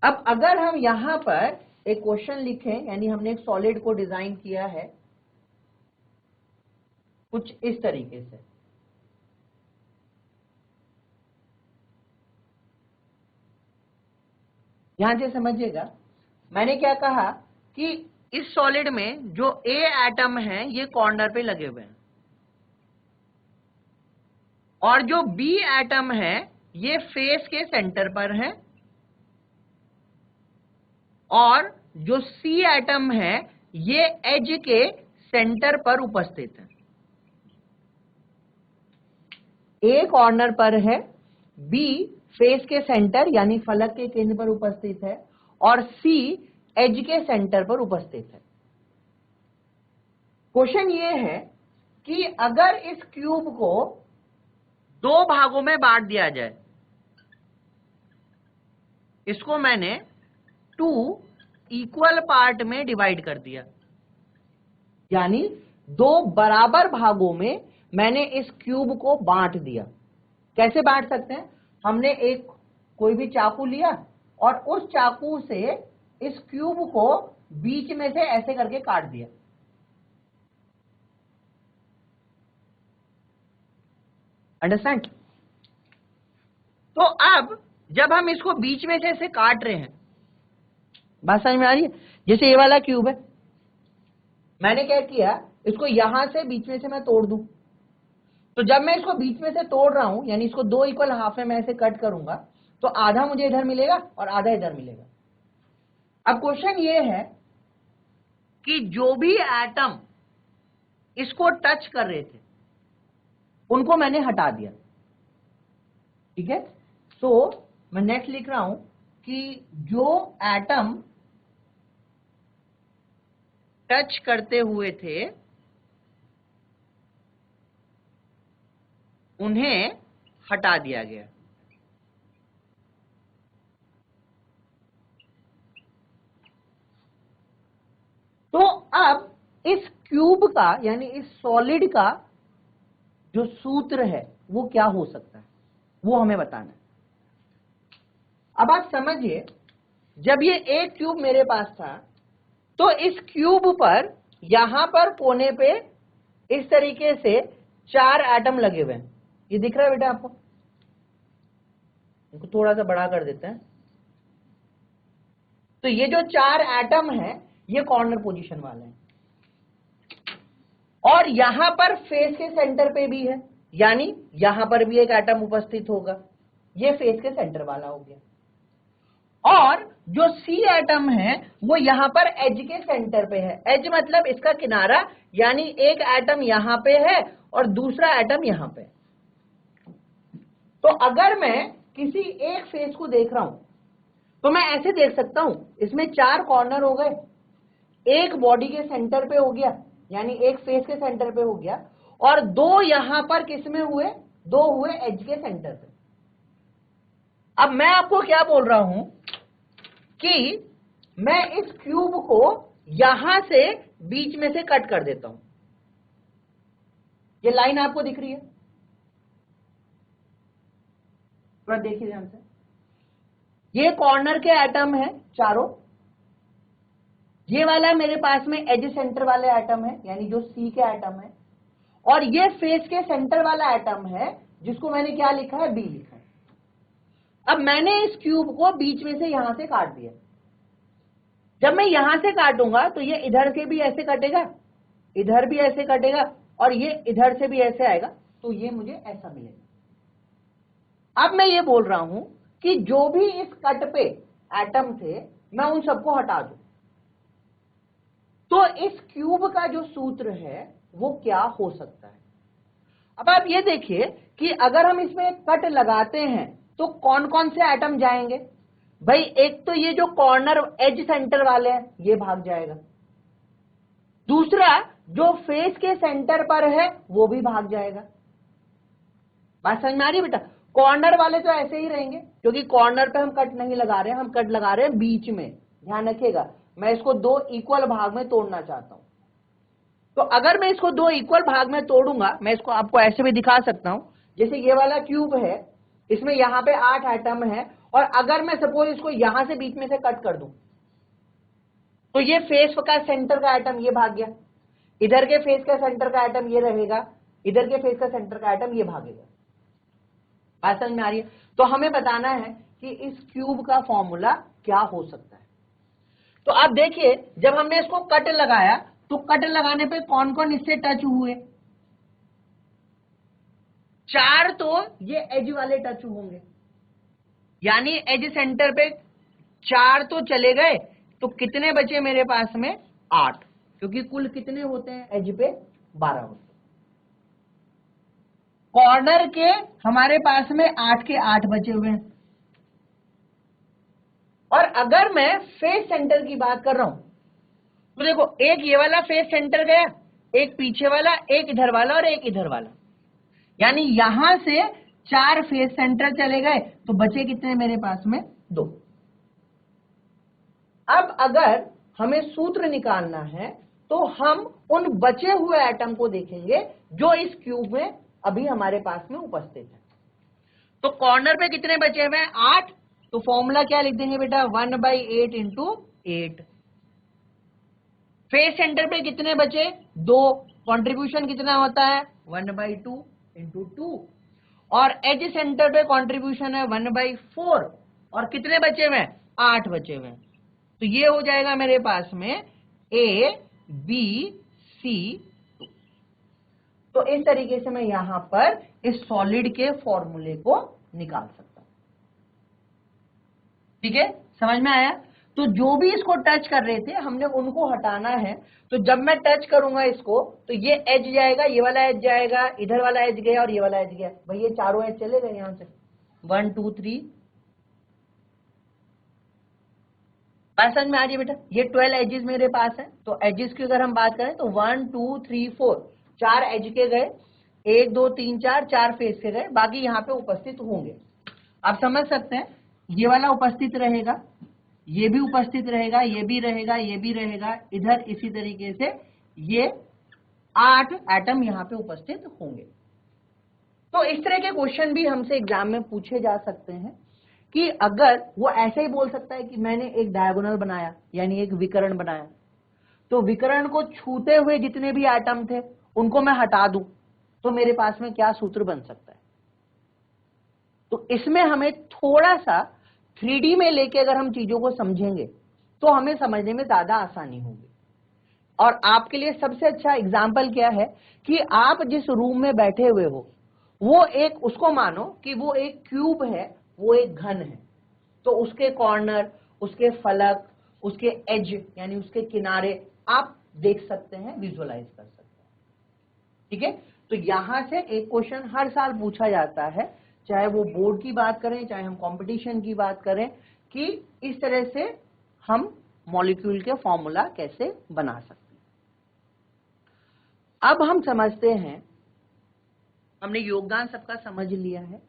अब अगर हम यहां पर एक क्वेश्चन लिखें, यानी हमने एक सॉलिड को डिजाइन किया है कुछ इस तरीके से, ध्यान से समझिएगा। मैंने क्या कहा कि इस सॉलिड में जो ए एटम है ये कॉर्नर पे लगे हुए हैं और जो बी एटम है ये फेस के सेंटर पर है और जो सी एटम है ये एज के सेंटर पर उपस्थित है। ए कॉर्नर पर है, बी फेस के सेंटर यानी फलक के केंद्र पर उपस्थित है और सी एज के सेंटर पर उपस्थित है। क्वेश्चन ये है कि अगर इस क्यूब को 2 भागों में बांट दिया जाए, इसको मैंने 2 इक्वल पार्ट में डिवाइड कर दिया, यानी 2 बराबर भागों में मैंने इस क्यूब को बांट दिया। कैसे बांट सकते हैं? हमने एक कोई भी चाकू लिया और उस चाकू से इस क्यूब को बीच में से ऐसे करके काट दिया। अंडरस्टैंड? तो अब जब हम इसको बीच में से ऐसे काट रहे हैं, बात समझ में आ रही है? जैसे ये वाला क्यूब है, मैंने क्या किया, इसको यहां से बीच में से मैं तोड़ दूं। तो जब मैं इसको बीच में से तोड़ रहा हूं यानी इसको 2 इक्वल हाफ में मैं ऐसे कट करूंगा तो आधा मुझे इधर मिलेगा और आधा इधर मिलेगा। अब क्वेश्चन ये है कि जो भी एटम इसको टच कर रहे थे उनको मैंने हटा दिया, ठीक है। तो मैं नेक्स्ट लिख रहा हूं कि जो एटम टच करते हुए थे उन्हें हटा दिया गया। इस क्यूब का यानी इस सॉलिड का जो सूत्र है वो क्या हो सकता है, वो हमें बताना है। अब आप समझिए, जब ये एक क्यूब मेरे पास था तो इस क्यूब पर यहां पर कोने पे इस तरीके से 4 एटम लगे हुए हैं। ये दिख रहा है बेटा आपको? इनको थोड़ा सा बड़ा कर देते हैं। तो ये जो 4 एटम है ये कॉर्नर पोजीशन वाले हैं, और यहां पर फेस के सेंटर पे भी है, यानी यहां पर भी एक एटम उपस्थित होगा। ये फेस के सेंटर वाला हो गया। और जो सी एटम है वो यहां पर एज के सेंटर पे है। एज मतलब इसका किनारा, यानी एक एटम यहां पे है और दूसरा एटम यहां पे। तो अगर मैं किसी एक फेस को देख रहा हूं तो मैं ऐसे देख सकता हूं, इसमें 4 कॉर्नर हो गए, एक बॉडी के सेंटर पे हो गया, यानी एक फेस के सेंटर पे हो गया, और 2 यहां पर किसमें हुए, 2 हुए एज के सेंटर पे। अब मैं आपको क्या बोल रहा हूं कि मैं इस क्यूब को यहां से बीच में से कट कर देता हूं। ये लाइन आपको दिख रही है? थोड़ा देखिए ध्यान से। ये कॉर्नर के एटम है चारों। ये वाला मेरे पास में एज सेंटर वाले एटम है, यानी जो सी के एटम है, और ये फेस के सेंटर वाला एटम है जिसको मैंने क्या लिखा है, बी लिखा है। अब मैंने इस क्यूब को बीच में से यहां से काट दिया। जब मैं यहां से काटूंगा तो ये इधर से भी ऐसे कटेगा, इधर भी ऐसे कटेगा, और ये इधर से भी ऐसे आएगा, तो ये मुझे ऐसा मिलेगा। अब मैं ये बोल रहा हूं कि जो भी इस कट पे एटम थे मैं उन सबको हटा दूं, तो इस क्यूब का जो सूत्र है वो क्या हो सकता है। अब आप ये देखिए कि अगर हम इसमें एक कट लगाते हैं तो कौन कौन से एटम जाएंगे। भाई एक तो ये जो कॉर्नर एज सेंटर वाले हैं ये भाग जाएगा, दूसरा जो फेस के सेंटर पर है वो भी भाग जाएगा। बात समझ में आ रही है बेटा? कॉर्नर वाले तो ऐसे ही रहेंगे, क्योंकि कॉर्नर पे हम कट नहीं लगा रहे हैं, हम कट लगा रहे हैं बीच में। ध्यान रखिएगा, मैं इसको 2 इक्वल भाग में तोड़ना चाहता हूं। तो अगर मैं इसको 2 इक्वल भाग में तोड़ूंगा, मैं इसको आपको ऐसे भी दिखा सकता हूं, जैसे ये वाला क्यूब है, इसमें यहां पे 8 एटम है, और अगर मैं सपोज इसको यहां से बीच में से कट कर दूं तो ये फेस का सेंटर का एटम ये भाग गया, इधर के फेस का सेंटर का एटम ये रहेगा, इधर के फेस का सेंटर का एटम ये भागेगा। बात समझ में आ रही है? तो हमें बताना है कि इस क्यूब का फॉर्मूला क्या हो सकता है। तो आप देखिए, जब हमने इसको कट लगाया तो कट लगाने पे कौन कौन इससे टच हुए, 4 तो ये एज वाले टच होंगे, यानी एज सेंटर पे 4 तो चले गए, तो कितने बचे मेरे पास में, 8, क्योंकि कुल कितने होते हैं एज पे, 12 होते हैं। कॉर्नर के हमारे पास में 8 के 8 बचे हुए हैं। और अगर मैं फेस सेंटर की बात कर रहा हूं तो देखो, एक ये वाला फेस सेंटर गया, एक पीछे वाला, एक इधर वाला और एक इधर वाला, यानी यहां से 4 फेस सेंटर चले गए, तो बचे कितने मेरे पास में, 2। अब अगर हमें सूत्र निकालना है तो हम उन बचे हुए एटम को देखेंगे जो इस क्यूब में अभी हमारे पास में उपस्थित है। तो कॉर्नर पे कितने बचे हुए हैं, 8, तो फॉर्मूला क्या लिख देंगे बेटा, 1/8 इंटू 8। फेस सेंटर पे कितने बचे, 2, कंट्रीब्यूशन कितना होता है, 1/2 इंटू 2, और एज सेंटर पे कंट्रीब्यूशन है 1/4, और कितने बचे हुए, 8 बचे हुए। तो ये हो जाएगा मेरे पास में A B C 2। तो इस तरीके से मैं यहां पर इस सॉलिड के फॉर्मूले को निकाल सकता हूं। ठीक है, समझ में आया? तो जो भी इसको टच कर रहे थे हमने उनको हटाना है। तो जब मैं टच करूंगा इसको तो ये एज जाएगा, ये वाला एज जाएगा, इधर वाला एज गया और ये वाला एज गया। भाई ये चारों एज चले गए यहां से, 1 2 3। बात समझ में आ रही है बेटा? ये 12 एजेस मेरे पास है। तो एजेस की अगर हम बात करें तो 1 2 3 4, 4 एज के गए, 1 2 3 4, 4 फेस के गए, बाकी यहाँ पे उपस्थित होंगे। आप समझ सकते हैं, ये वाला उपस्थित रहेगा, ये भी उपस्थित रहेगा, ये भी रहेगा, ये भी रहेगा, इधर इसी तरीके से ये 8 एटम यहां पे उपस्थित होंगे। तो इस तरह के क्वेश्चन भी हमसे एग्जाम में पूछे जा सकते हैं कि अगर वो ऐसे ही बोल सकता है कि मैंने एक डायगोनल बनाया, यानी एक विकर्ण बनाया, तो विकर्ण को छूते हुए जितने भी एटम थे उनको मैं हटा दूं तो मेरे पास में क्या सूत्र बन सकता है। तो इसमें हमें थोड़ा सा 3D में लेके अगर हम चीजों को समझेंगे तो हमें समझने में ज्यादा आसानी होगी। और आपके लिए सबसे अच्छा एग्जाम्पल क्या है कि आप जिस रूम में बैठे हुए हो वो एक, उसको मानो कि वो एक क्यूब है, वो एक घन है, तो उसके कॉर्नर, उसके फलक, उसके एज यानी उसके किनारे आप देख सकते हैं, विजुअलाइज कर सकते हैं। ठीक है, तो यहां से एक क्वेश्चन हर साल पूछा जाता है, चाहे वो बोर्ड की बात करें, चाहे हम कंपटीशन की बात करें, कि इस तरह से हम मॉलिक्यूल के फॉर्मूला कैसे बना सकते हैं। अब हम समझते हैं, हमने योगदान सबका समझ लिया है।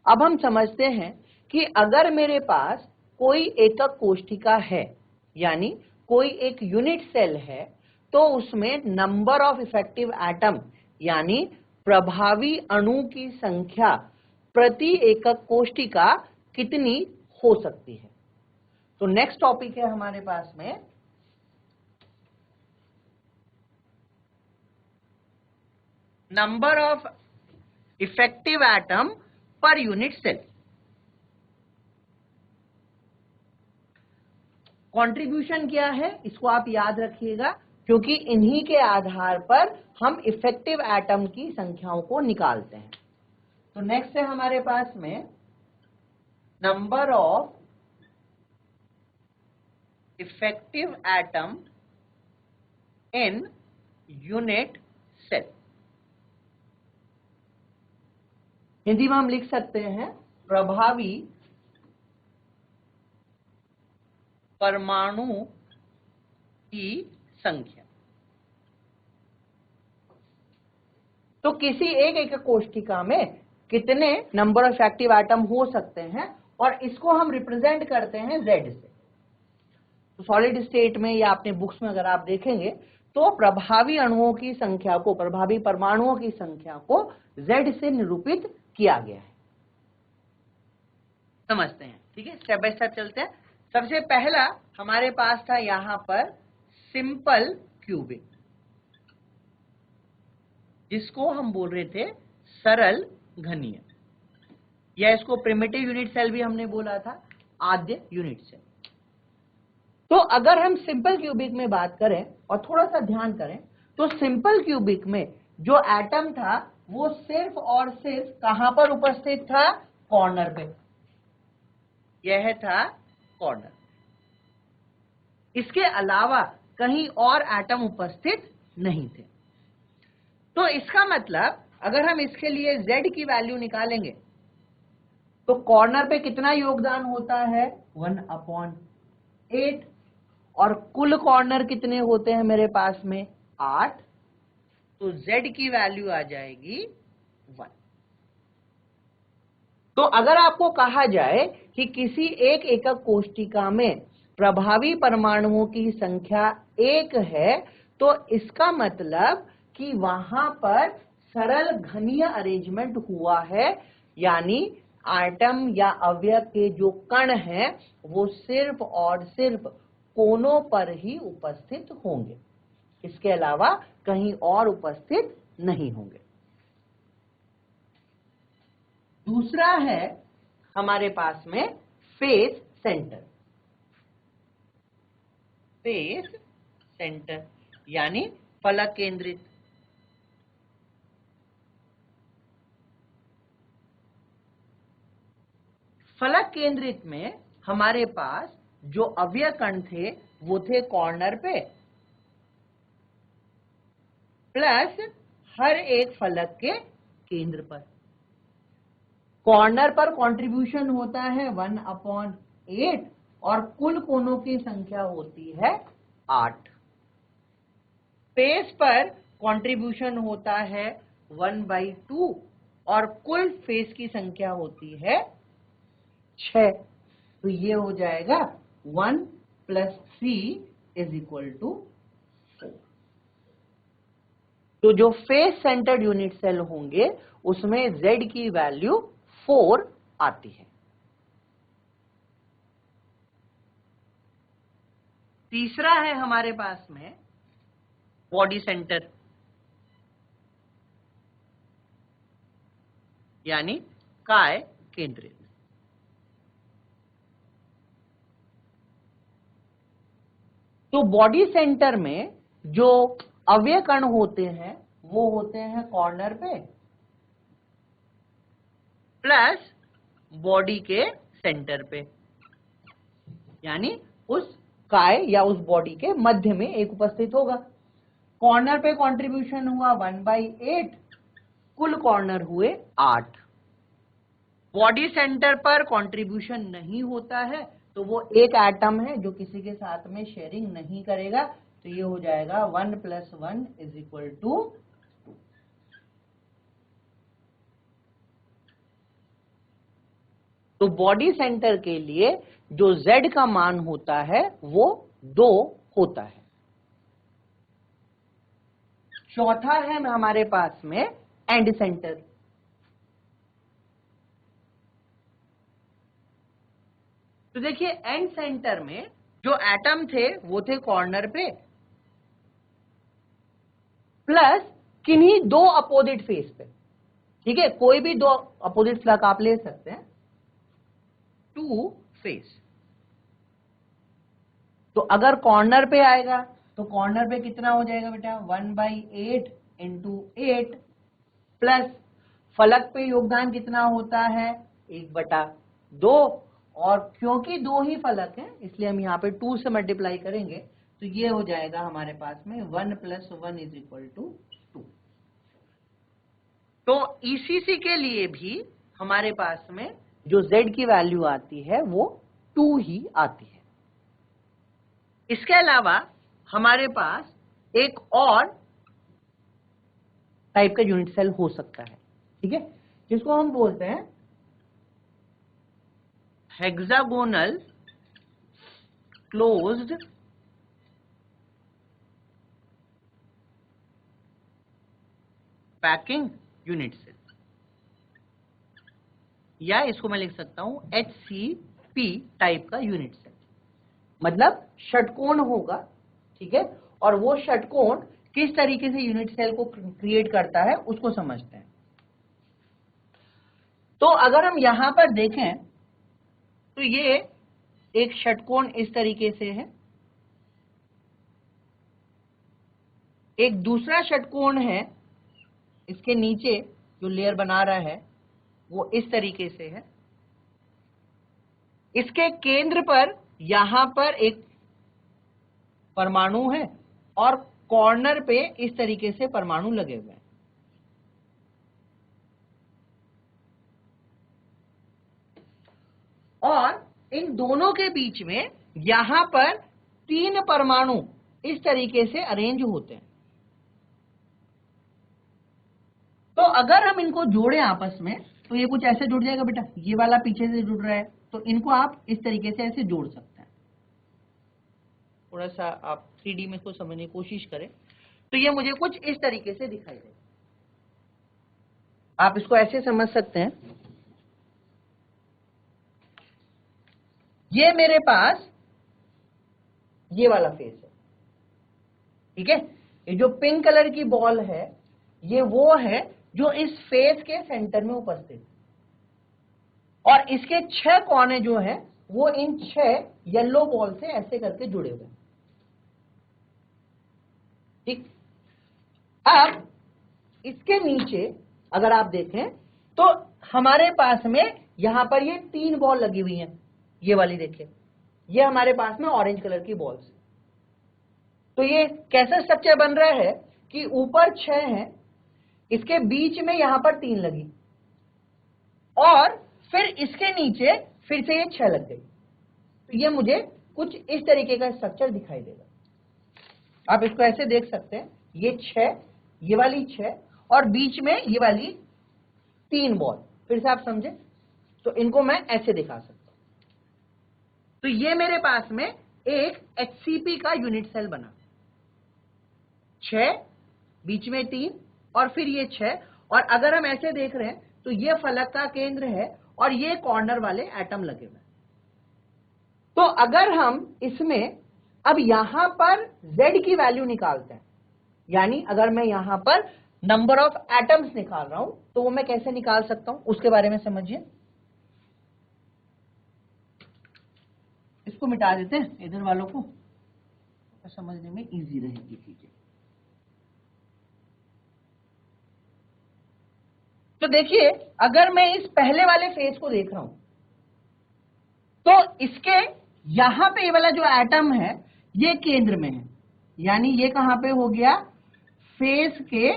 अब हम समझते हैं कि अगर मेरे पास कोई एकक कोशिका है, यानी कोई एक यूनिट सेल है, तो उसमें नंबर ऑफ इफेक्टिव एटम यानी प्रभावी अणु की संख्या प्रति एकक कोशिका कितनी हो सकती है। तो नेक्स्ट टॉपिक है हमारे पास में number of effective atom per unit cell. Contribution क्या है इसको आप याद रखिएगा, क्योंकि इन्हीं के आधार पर हम इफेक्टिव एटम की संख्याओं को निकालते हैं। तो नेक्स्ट है हमारे पास में number of effective atom in unit cell. Hindi में हम लिख सकते हैं प्रभावी परमाणु की संख्या। तो किसी एक एकक कोशिका में कितने नंबर ऑफ इफेक्टिव एटम हो सकते हैं, और इसको हम रिप्रेजेंट करते हैं Z से। तो सॉलिड स्टेट में या अपने बुक्स में अगर आप देखेंगे तो प्रभावी अणुओं की संख्या को, प्रभावी परमाणुओं की संख्या को Z से निरूपित किया गया है। समझते हैं, ठीक है, स्टेप बाय स्टेप चलते हैं। सबसे पहला हमारे पास था यहां पर सिंपल क्यूबिक, जिसको हम बोल रहे थे सरल घनीय, या इसको प्रिमिटिव यूनिट सेल भी हमने बोला था, आद्य यूनिट सेल। तो अगर हम सिंपल क्यूबिक में बात करें और थोड़ा सा ध्यान करें, तो सिंपल क्यूबिक में जो एटम था वो सिर्फ और सिर्फ कहां पर उपस्थित था, कॉर्नर पे। यह था कॉर्नर, इसके अलावा कहीं और एटम उपस्थित नहीं थे। तो इसका मतलब अगर हम इसके लिए Z की वैल्यू निकालेंगे तो कॉर्नर पे कितना योगदान होता है, 1/8, और कुल कॉर्नर कितने होते हैं मेरे पास में, 8, तो Z की वैल्यू आ जाएगी 1। तो अगर आपको कहा जाए कि किसी एक एकक कोशिका में प्रभावी परमाणुओं की संख्या 1 है, तो इसका मतलब कि वहां पर सरल घनीय अरेंजमेंट हुआ है, यानी एटम या अवयव के जो कण हैं वो सिर्फ और सिर्फ कोनों पर ही उपस्थित होंगे, इसके अलावा कहीं और उपस्थित नहीं होंगे। दूसरा है हमारे पास में फेस सेंटर। फेस सेंटर यानी फलक केंद्रित। फलक केंद्रित में हमारे पास जो अवयव कण थे वो थे कॉर्नर पे, प्लस हर एक फलक के केंद्र पर। कॉर्नर पर कंट्रीब्यूशन होता है 1/8 और कुल कोनों की संख्या होती है 8। फेस पर कंट्रीब्यूशन होता है 1/2 और कुल फेस की संख्या होती है 6। तो ये हो जाएगा 1 + 3 = 4। तो जो फेस सेंटर्ड यूनिट सेल होंगे उसमें Z की वैल्यू 4 आती है। तीसरा है हमारे पास में बॉडी सेंटर, यानी काय केंद्रित। तो बॉडी सेंटर में जो अवयव कण होते हैं वो होते हैं कॉर्नर पे प्लस बॉडी के सेंटर पे, यानी उस काय या उस बॉडी के मध्य में एक उपस्थित होगा। कॉर्नर पे कंट्रीब्यूशन हुआ 1/8, कुल कॉर्नर हुए 8। बॉडी सेंटर पर कंट्रीब्यूशन नहीं होता है तो वो एक एटम है जो किसी के साथ में शेयरिंग नहीं करेगा, तो ये हो जाएगा 1 + 1 = 2। तो बॉडी सेंटर के लिए जो Z का मान होता है वो 2 होता है। चौथा है हमारे पास में एंड सेंटर। तो देखिए एंड सेंटर में जो एटम थे वो थे कॉर्नर पे प्लस किन्हीं 2 अपोजिट फेस पे। ठीक है, कोई भी 2 अपोजिट फ्लग आप ले सकते हैं, 2 फेस। तो अगर कॉर्नर पे आएगा तो कॉर्नर पे कितना हो जाएगा बेटा, 1/8 × 8 प्लस फलक पे योगदान कितना होता है, 1/2। और क्योंकि 2 ही फलक हैं इसलिए हम यहाँ पे 2 से मल्टीप्लाई करेंगे, तो ये हो जाएगा हमारे पास में 1 + 1 = 2। तो ECC के लिए भी हमारे पास में जो Z की वैल्यू आती है वो 2 ही आती है। इसके अलावा हमारे पास एक और टाइप का यूनिट सेल हो सकता है, ठीक है, जिसको हम बोलते हैं hexagonal closed packing unit cell, या इसको मैं लिख सकता हूं HCP टाइप का यूनिट सेल। मतलब षटकोण होगा, ठीक है, और वो षटकोण किस तरीके से यूनिट सेल को क्रिएट करता है उसको समझते हैं। तो अगर हम यहां पर देखें तो ये एक षटकोण इस तरीके से है, एक दूसरा षटकोण है इसके नीचे जो लेयर बना रहा है वो इस तरीके से है, इसके केंद्र पर यहां पर एक परमाणु है और कॉर्नर पे इस तरीके से परमाणु लगे हुए हैं। और इन दोनों के बीच में यहां पर 3 परमाणु इस तरीके से अरेंज होते हैं। तो अगर हम इनको जोड़ें आपस में तो ये कुछ ऐसे जुड़ जाएगा बेटा, ये वाला पीछे से जुड़ रहा है तो इनको आप इस तरीके से ऐसे जोड़ सकते हैं। थोड़ा सा आप 3D में इसको समझने की कोशिश करें तो ये मुझे कुछ इस तरीके से दिखाई देगा। आप इसको ऐसे समझ सकते हैं, ये मेरे पास ये वाला फेस है, ठीक है, ये जो पिंक कलर की बॉल है ये वो है जो इस फेस के सेंटर में उपस्थित है, और इसके 6 कोने जो हैं वो इन 6 येलो बॉल से ऐसे करके जुड़े हुए हैं। ठीक, अब इसके नीचे अगर आप देखें तो हमारे पास में यहां पर ये 3 बॉल लगी हुई हैं, ये वाली देखिए, ये हमारे पास में ऑरेंज कलर की बॉल्स। तो ये कैसा स्ट्रक्चर बन रहा है कि ऊपर 6 है, इसके बीच में यहां पर 3 लगी और फिर इसके नीचे फिर से ये 6 लग गई। तो ये मुझे कुछ इस तरीके का स्ट्रक्चर दिखाई देगा। आप इसको ऐसे देख सकते हैं, ये 6, ये वाली 6 और बीच में ये वाली 3 बॉल। फिर से आप समझे तो इनको मैं ऐसे दिखा सकता हूं। तो ये मेरे पास में एक HCP का यूनिट सेल बना, 6 बीच में 3 और फिर ये 6, और अगर हम ऐसे देख रहे हैं तो ये फलक का केंद्र है और ये कॉर्नर वाले एटम लगे हुए हैं। तो अगर हम इसमें अब यहां पर Z की वैल्यू निकालते हैं, यानी अगर मैं यहां पर नंबर ऑफ एटम्स निकाल रहा हूं तो वो मैं कैसे निकाल सकता हूं, उसके बारे में समझिए। इसको मिटा देते हैं इधर वालों को, समझने में इजी रहेगी चीजें। तो देखिए, अगर मैं इस पहले वाले फेस को देख रहा हूं तो इसके यहां पे ये वाला जो एटम है ये केंद्र में है, यानी ये कहां पे हो गया, फेस के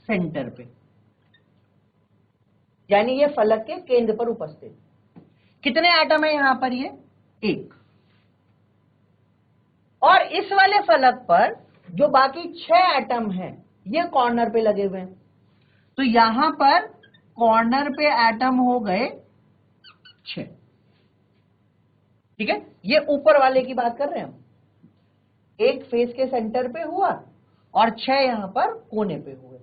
सेंटर पे, यानी ये फलक के केंद्र पर उपस्थित। कितने एटम है यहां पर, ये 1। और इस वाले फलक पर जो बाकी 6 एटम हैं ये कॉर्नर पे लगे हुए हैं, तो यहां पर कॉर्नर पे एटम हो गए 6। ठीक है, ये ऊपर वाले की बात कर रहे हैं हम, एक फेस के सेंटर पे हुआ और 6 यहां पर कोने पे हुए।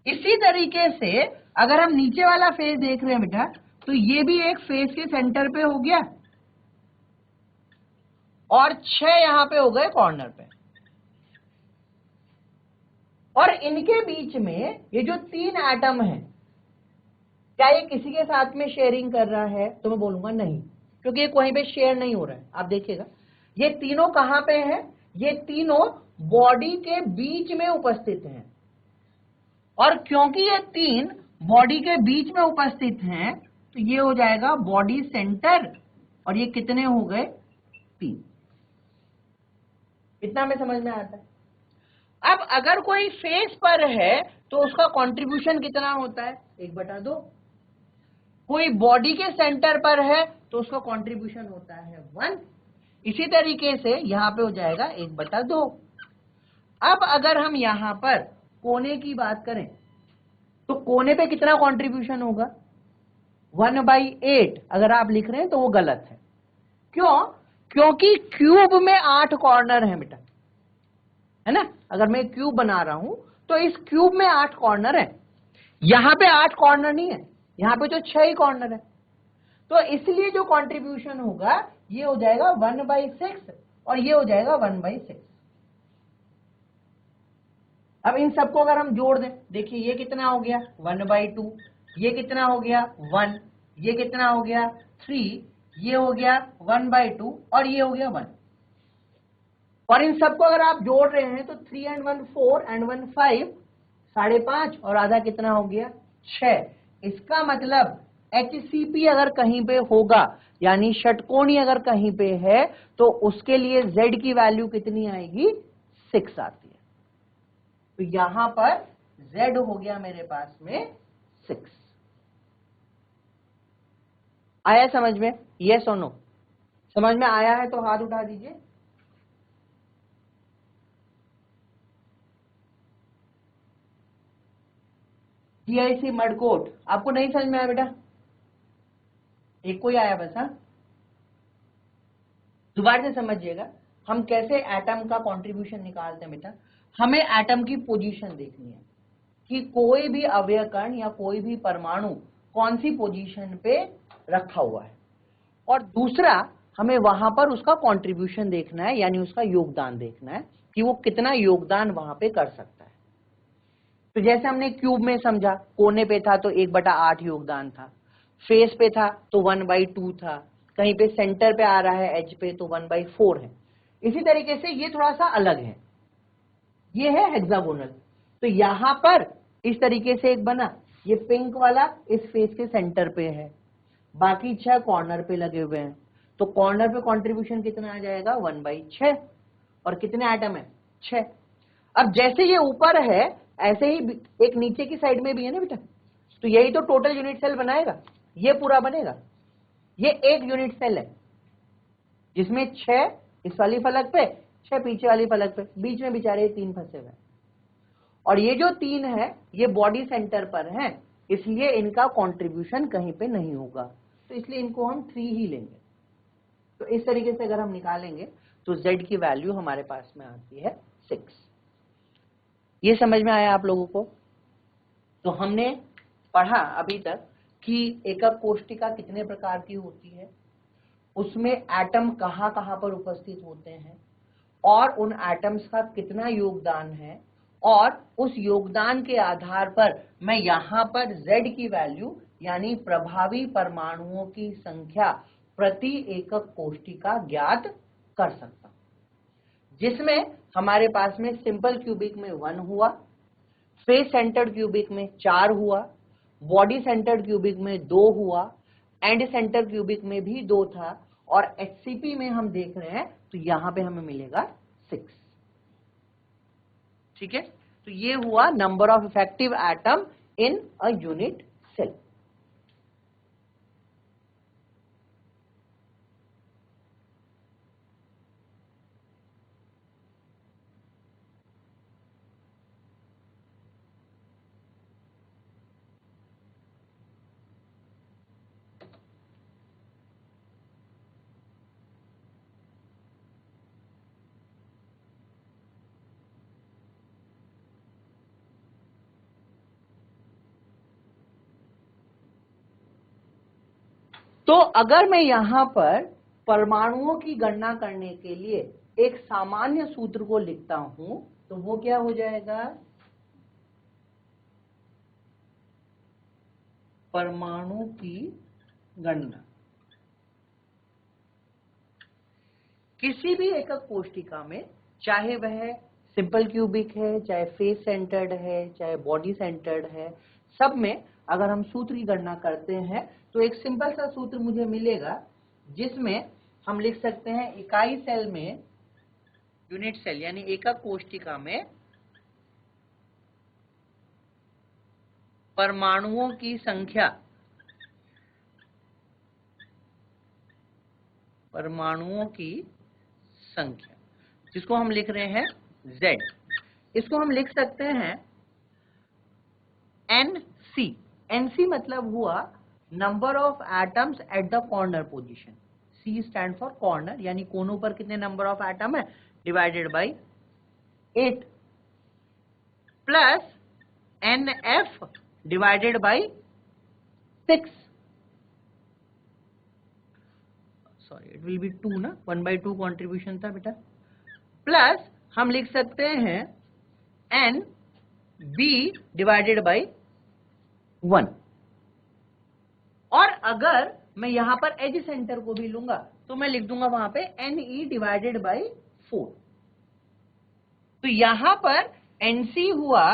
इसी तरीके से अगर हम नीचे वाला फेस देख रहे हैं बेटा, तो ये भी एक फेस के सेंटर पे हो गया और 6 यहां पे हो गए कॉर्नर पे, और इनके बीच में ये जो 3 एटम है, क्या ये किसी के साथ में शेयरिंग कर रहा है, तो मैं बोलूंगा नहीं, क्योंकि ये कहीं पे शेयर नहीं हो रहा है। आप देखिएगा ये तीनों कहां पे हैं, ये तीनों बॉडी के बीच में उपस्थित हैं, और क्योंकि ये 3 बॉडी के बीच में उपस्थित हैं तो ये हो जाएगा बॉडी सेंटर, और ये कितने हो गए, 3। इतना हमें समझ में आता है। अब अगर कोई फेस पर है तो उसका कंट्रीब्यूशन कितना होता है, 1/2। कोई बॉडी के सेंटर पर है तो उसका कंट्रीब्यूशन होता है 1। इसी तरीके से यहां पे हो जाएगा 1/2। अब अगर हम यहां पर कोने की बात करें तो कोने पे कितना कंट्रीब्यूशन होगा, 1/8। अगर आप लिख रहे हैं तो वो गलत है। क्यों, क्योंकि क्यूब में 8 कॉर्नर है बेटा, है ना। अगर मैं क्यूब बना रहा हूं तो इस क्यूब में 8 कॉर्नर है, यहां पे 8 कॉर्नर नहीं है, यहां पे तो 6 ही कॉर्नर है, तो इसलिए जो कंट्रीब्यूशन होगा ये हो जाएगा 1/6 और ये हो जाएगा 1/6। अब इन सबको अगर हम जोड़ दें, देखिए ये कितना हो गया 1/2, ये कितना हो गया 1, ये कितना हो गया 3, ये हो गया 1/2 और ये हो गया 1। और इन सबको अगर आप जोड़ रहे हैं तो 3 and 1 4 and 1 5, 5.5 और आधा कितना हो गया 6। इसका मतलब HCP अगर कहीं पे होगा, यानी षटकोणी अगर कहीं पे है, तो उसके लिए Z की वैल्यू कितनी आएगी, 6 आती है। तो यहां पर Z हो गया मेरे पास में 6। आया समझ में, यस और नो? समझ में आया है तो हाथ उठा दीजिए। GIC मडकोट, आपको नहीं समझ में आया बेटा, एक को ही आया बस। हाँ, दोबारा से समझिएगा, हम कैसे एटम का कंट्रीब्यूशन निकालते हैं बेटा। हमें एटम की पोजीशन देखनी है कि कोई भी अवयव कण या कोई भी परमाणु कौन सी पोजीशन पे रखा हुआ है, और दूसरा हमें वहां पर उसका कंट्रीब्यूशन देखना है, यानी उसका योगदान देखना है कि वो कितना योगदान वहां पे कर सकता है। तो जैसे हमने क्यूब में समझा, कोने पे था तो 1/8 योगदान था, फेस पे था तो 1/2 था, कहीं पे सेंटर पे आ रहा है एज पे तो 1/4 है। इसी तरीके से ये थोड़ा सा अलग है, ये है हेक्सागोनल। तो यहां पर इस तरीके से एक बना, ये पिंक वाला इस फेस के सेंटर पे है, बाकी 6 कॉर्नर पे लगे हुए हैं, तो कॉर्नर पे कंट्रीब्यूशन कितना आ जाएगा 1/6, और कितने एटम है 6। अब जैसे ये ऊपर है ऐसे ही एक नीचे की साइड में भी है ना बेटा, तो यही तो टोटल यूनिट सेल बनाएगा, ये पूरा बनेगा। ये एक यूनिट सेल है जिसमें 6 इस वाली फलक पे, 6 पीछे वाली फलक पे, बीच में बेचारे 3 फंसे हुए, और ये जो 3 है ये बॉडी सेंटर पर है, इसलिए इनका कंट्रीब्यूशन कहीं पे नहीं होगा, तो इसलिए इनको हम 3 ही लेंगे। तो इस तरीके से अगर हम निकालेंगे तो Z की वैल्यू हमारे पास में आती है 6। ये समझ में आया आप लोगों को? तो हमने पढ़ा अभी तक कि एकक कोष्टिका कितने प्रकार की होती है, उसमें एटम कहाँ कहाँ पर उपस्थित होते हैं और उन एटम्स का कितना योगदान है, और उस योगदान के आधार पर मैं यहां पर Z की वैल्यू यानी प्रभावी परमाणुओं की संख्या प्रति एकक कोष्टिका ज्ञात कर सकता हूं, जिसमें हमारे पास में सिंपल क्यूबिक में 1 हुआ, फेस सेंटर्ड क्यूबिक में 4 हुआ, बॉडी सेंटर्ड क्यूबिक में 2 हुआ, एंड सेंटर क्यूबिक में भी 2 था, और HCP में हम देख रहे हैं तो यहां पे हमें मिलेगा 6। ठीक है, तो ये हुआ number of effective atom in a unit cell. तो अगर मैं यहां पर परमाणुओं की गणना करने के लिए एक सामान्य सूत्र को लिखता हूं तो वो क्या हो जाएगा? परमाणु की गणना किसी भी एकक कोष्टिका में, चाहे वह सिंपल क्यूबिक है, चाहे फेस सेंटर्ड है, चाहे बॉडी सेंटर्ड है, सब में अगर हम सूत्र की गणना करते हैं तो एक सिंपल सा सूत्र मुझे मिलेगा, जिसमें हम लिख सकते हैं इकाई सेल में, यूनिट सेल यानी एकक कोष्टिका में परमाणुओं की संख्या, परमाणुओं की संख्या जिसको हम लिख रहे हैं Z, इसको हम लिख सकते हैं NC। NC मतलब हुआ number of atoms at the corner position. C stand for corner, यानी कोनों पर कितने नंबर ऑफ एटम है, divided by 8, plus NF divided by 6। Sorry, it will be 2 ना, 1/2 कॉन्ट्रीब्यूशन था बेटा, प्लस हम लिख सकते हैं NB डिवाइडेड बाई 1। और अगर मैं यहां पर एज सेंटर को भी लूंगा तो मैं लिख दूंगा वहां पे NE डिवाइडेड बाई 4। तो यहां पर NC हुआ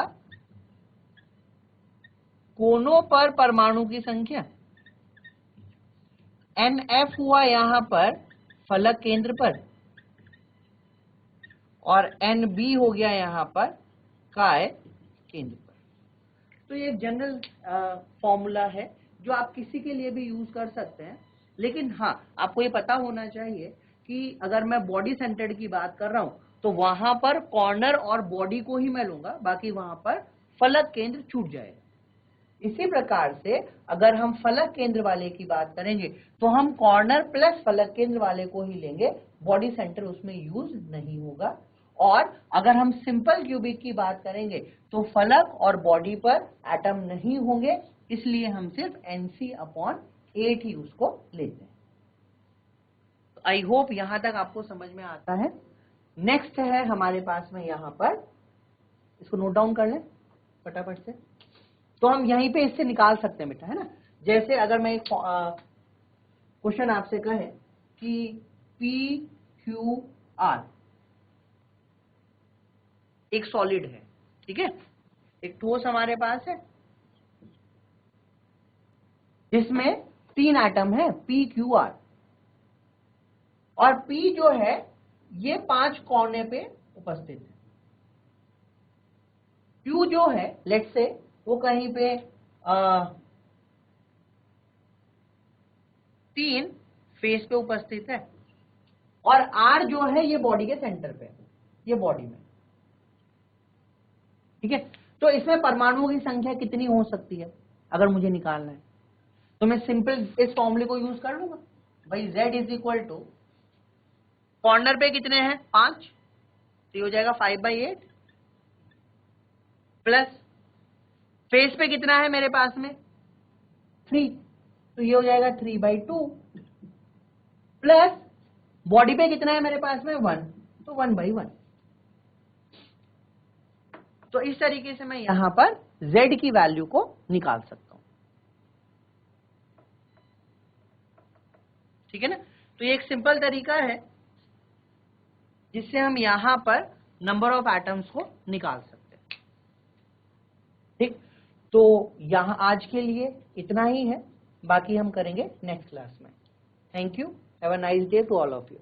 कोनों पर परमाणु की संख्या, NF हुआ यहां पर फलक केंद्र पर, और NB हो गया यहां पर काय केंद्र पर। तो ये जनरल फॉर्मूला है जो आप किसी के लिए भी यूज कर सकते हैं, लेकिन हाँ आपको ये पता होना चाहिए कि अगर मैं बॉडी सेंटर्ड की बात कर रहा हूं तो वहां पर कॉर्नर और बॉडी को ही मैं लूंगा, बाकी वहां पर फलक केंद्र छूट जाएगा। इसी प्रकार से अगर हम फलक केंद्र वाले की बात करेंगे तो हम कॉर्नर प्लस फलक केंद्र वाले को ही लेंगे, बॉडी सेंटर उसमें यूज नहीं होगा। और अगर हम सिंपल क्यूबिक की बात करेंगे तो फलक और बॉडी पर एटम नहीं होंगे, इसलिए हम सिर्फ NC/8 ही उसको लेते हैं। आई होप यहां तक आपको समझ में आता है। नेक्स्ट है हमारे पास में यहां पर, इसको नोट डाउन कर लें फटाफट से, तो हम यहीं पे इससे निकाल सकते हैं बेटा, है ना। जैसे अगर मैं एक क्वेश्चन आपसे कहे कि PQR एक सॉलिड है, ठीक है, एक ठोस हमारे पास है जिसमें 3 एटम है PQR, और P जो है ये 5 कोने पे उपस्थित है। Q जो है लेट्स से वो कहीं पे 3 फेस पे उपस्थित है, और R जो है ये बॉडी के सेंटर पे, ये बॉडी में, ठीक है। तो इसमें परमाणुओं की संख्या कितनी हो सकती है अगर मुझे निकालना है, तो मैं सिंपल इस फॉर्मूले को यूज कर लूंगा भाई। Z is equal to, corner पे कितने हैं 5, तो ये हो जाएगा 5/8, प्लस फेस पे कितना है मेरे पास में 3, तो ये हो जाएगा 3/2 प्लस बॉडी पे कितना है मेरे पास में 1, तो 1/1। तो इस तरीके से मैं यहां पर z की वैल्यू को निकाल सकता हूं। ठीक है ना, तो ये एक सिंपल तरीका है जिससे हम यहां पर नंबर ऑफ एटम्स को निकाल सकते हैं। ठीक, तो यहां आज के लिए इतना ही है, बाकी हम करेंगे नेक्स्ट क्लास में। Thank you, have a nice day to all of you.